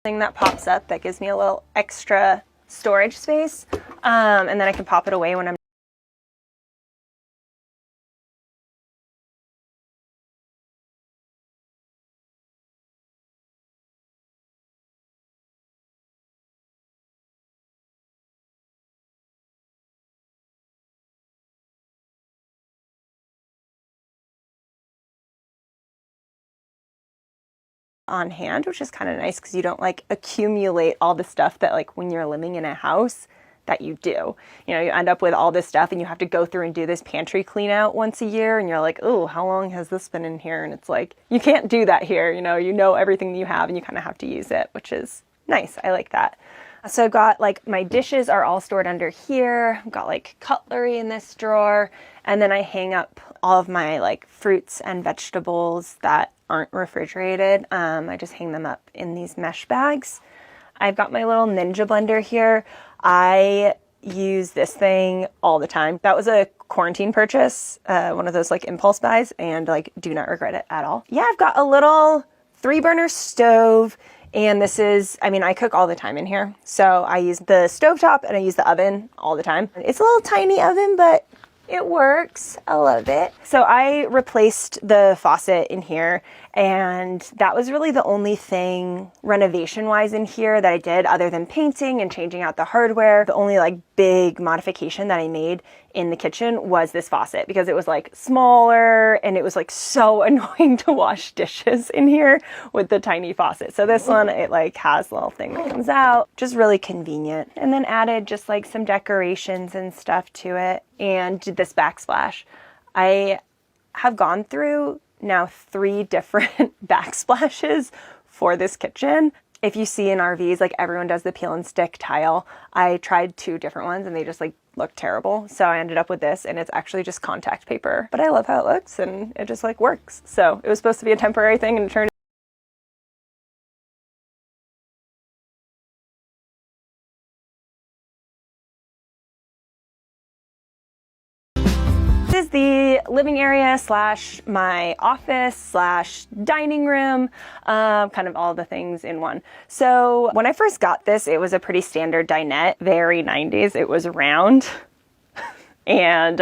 thing that pops up that gives me a little extra storage space, and then I can pop it away when I'm on hand, which is kind of nice because you don't like accumulate all the stuff that like when you're living in a house that you do. You know, you end up with all this stuff and you have to go through and do this pantry clean out once a year and you're like, oh, how long has this been in here? And it's like, you can't do that here. You know everything you have and you kind of have to use it, which is nice. I like that. So I've got like my dishes are all stored under here. I've got like cutlery in this drawer. And then I hang up all of my like fruits and vegetables that aren't refrigerated. I just hang them up in these mesh bags. I've got my little Ninja blender here. I use this thing all the time. That was a quarantine purchase, one of those like impulse buys, and like do not regret it at all. Yeah, I've got a little 3-burner stove. And this is, I mean, I cook all the time in here. So I use the stovetop and I use the oven all the time. It's a little tiny oven, but it works. I love it. So I replaced the faucet in here, and that was really the only thing renovation-wise in here that I did other than painting and changing out the hardware. The only like big modification that I made in the kitchen was this faucet because it was like smaller and it was like so annoying to wash dishes in here with the tiny faucet. So this one, it like has a little thing that comes out, just really convenient. And then added just like some decorations and stuff to it and did this backsplash. I have gone through now 3 different backsplashes for this kitchen. If you see in RVs, like everyone does the peel and stick tile. I tried 2 different ones and they just like look terrible. So I ended up with this, and it's actually just contact paper, but I love how it looks and it just like works. So it was supposed to be a temporary thing and it turned. This is the living area slash my office slash dining room, kind of all the things in one. So when I first got this, it was a pretty standard dinette, very 90s. It was round and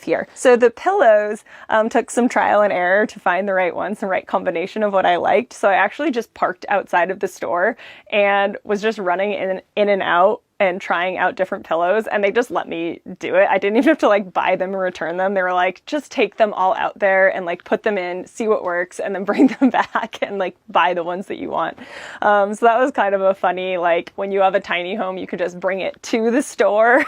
here. So the pillows took some trial and error to find the right ones, the right combination of what I liked. So I actually just parked outside of the store and was just running in and out and trying out different pillows, and they just let me do it. I didn't even have to like buy them and return them. They were like, just take them all out there and like put them in, see what works, and then bring them back and like buy the ones that you want. So that was kind of a funny, like when you have a tiny home, you could just bring it to the store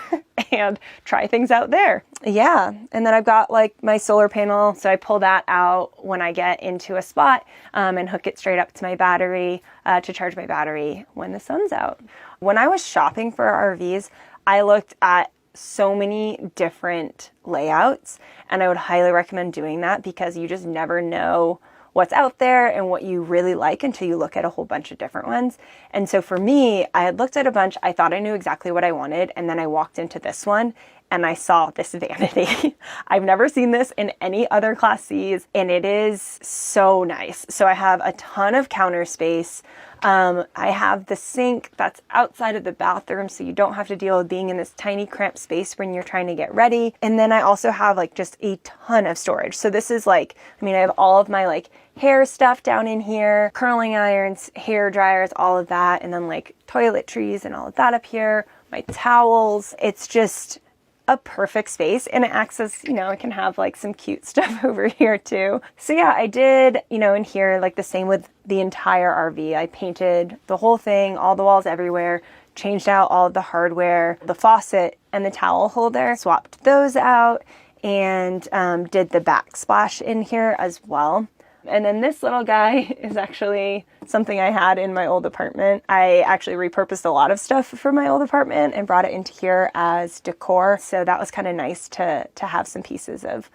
and try things out there. Yeah. And then I've got like my solar panel. So I pull that out when I get into a spot and hook it straight up to my battery to charge my battery when the sun's out. When I was shopping for RVs, I looked at so many different layouts, and I would highly recommend doing that because you just never know what's out there and what you really like until you look at a whole bunch of different ones. And so for me, I had looked at a bunch, I thought I knew exactly what I wanted, and then I walked into this one and I saw this vanity. I've never seen this in any other Class Cs, and it is so nice. So I have a ton of counter space. I have the sink that's outside of the bathroom, so you don't have to deal with being in this tiny cramped space when you're trying to get ready. And then I also have like just a ton of storage. So this is like, I mean, I have all of my like hair stuff down in here, curling irons, hair dryers, all of that, and then like toiletries and all of that up here, my towels. It's just a perfect space, and it acts as, you know, it can have like some cute stuff over here too. So yeah, I did, you know, in here, like the same with the entire RV. I painted the whole thing, all the walls everywhere, changed out all of the hardware, the faucet and the towel holder, swapped those out, and did the backsplash in here as well. And then this little guy is actually something I had in my old apartment. I actually repurposed a lot of stuff for my old apartment and brought it into here as decor. So that was kind of nice to have some pieces of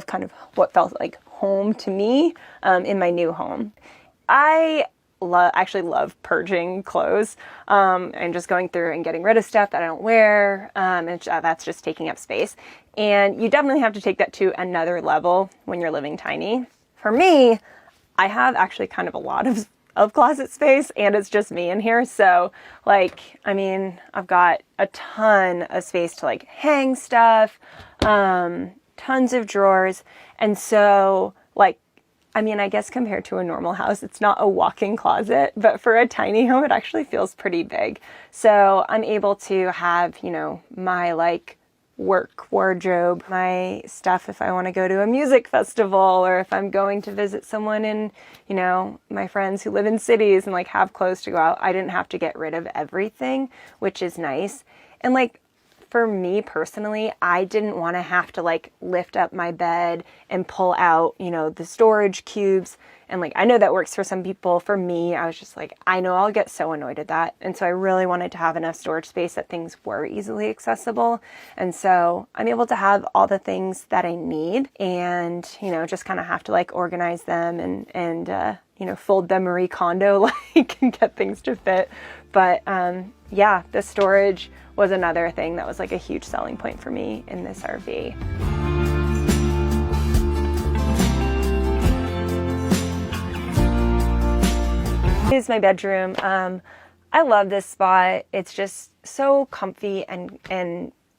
kind of what felt like home to me in my new home. I actually love purging clothes and just going through and getting rid of stuff that I don't wear. And that's just taking up space. And you definitely have to take that to another level when you're living tiny. For me, I have actually kind of a lot of closet space, and it's just me in here. So like, I mean, I've got a ton of space to like hang stuff, tons of drawers. And so like, I mean, I guess compared to a normal house, it's not a walk-in closet, but for a tiny home, it actually feels pretty big. So I'm able to have, you know, my like work wardrobe, my stuff if I want to go to a music festival, or if I'm going to visit someone in, you know, my friends who live in cities and like have clothes to go out. I didn't have to get rid of everything, which is nice. And like, for me personally, I didn't want to have to like lift up my bed and pull out, you know, the storage cubes. And like, I know that works for some people. For me, I was just like, I know I'll get so annoyed at that. And so I really wanted to have enough storage space that things were easily accessible. And so I'm able to have all the things that I need and, you know, just kind of have to like organize them and you know, fold them Marie Kondo like and get things to fit. But yeah, the storage was another thing that was like a huge selling point for me in this RV. This is my bedroom. I love this spot. It's just so comfy and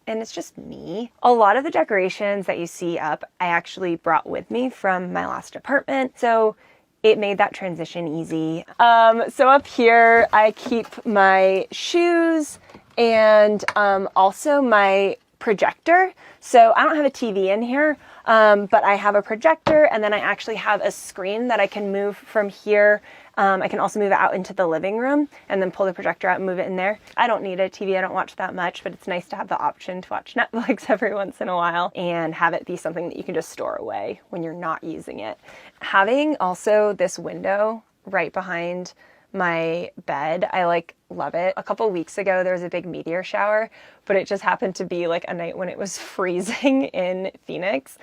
it's just me. A lot of the decorations that you see up, I actually brought with me from my last apartment. So it made that transition easy. So up here, I keep my shoes and also my projector. So I don't have a TV in here, but I have a projector, and then I actually have a screen that I can move from here. I can also move it out into the living room and then pull the projector out and move it in there. I don't need a TV. I don't watch that much, but it's nice to have the option to watch Netflix every once in a while and have it be something that you can just store away when you're not using it. Having also this window right behind my bed, I like love it. A couple weeks ago, there was a big meteor shower, but it just happened to be like a night when it was freezing in Phoenix.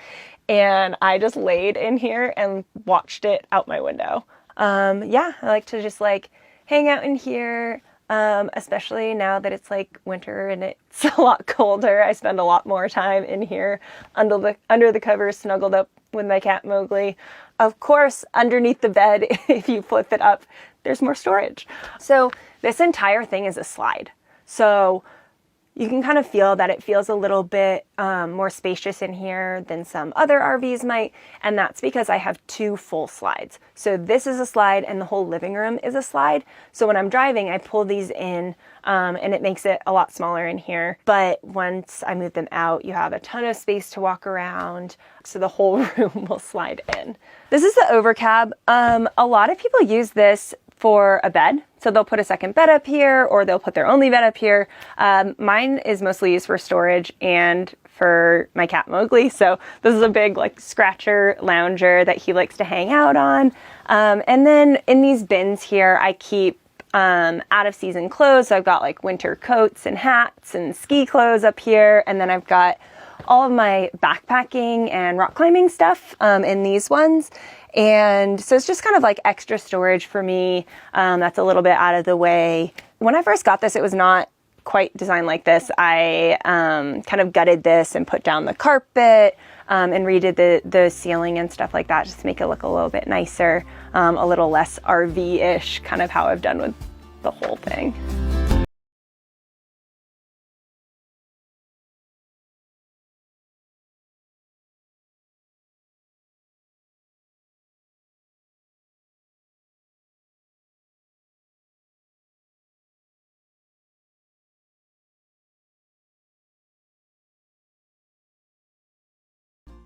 And I just laid in here and watched it out my window. Yeah, I like to just like hang out in here, especially now that it's like winter and it's a lot colder. I spend a lot more time in here under the covers, snuggled up with my cat Mowgli. Of course, underneath the bed, if you flip it up, there's more storage. So this entire thing is a slide. So you can kind of feel that it feels a little bit more spacious in here than some other RVs might, and that's because I have two full slides. So this is a slide and the whole living room is a slide. So when I'm driving, I pull these in and it makes it a lot smaller in here. But once I move them out, you have a ton of space to walk around, so the whole room will slide in. This is the overcab. A lot of people use this for a bed. So they'll put a second bed up here, or they'll put their only bed up here. Mine is mostly used for storage and for my cat Mowgli. So this is a big like scratcher lounger that he likes to hang out on. And then in these bins here, I keep out of season clothes. So I've got like winter coats and hats and ski clothes up here. And then I've got all of my backpacking and rock climbing stuff in these ones. And so it's just kind of like extra storage for me. That's a little bit out of the way. When I first got this, it was not quite designed like this. I kind of gutted this and put down the carpet and redid the ceiling and stuff like that, just to make it look a little bit nicer, a little less RV-ish, kind of how I've done with the whole thing.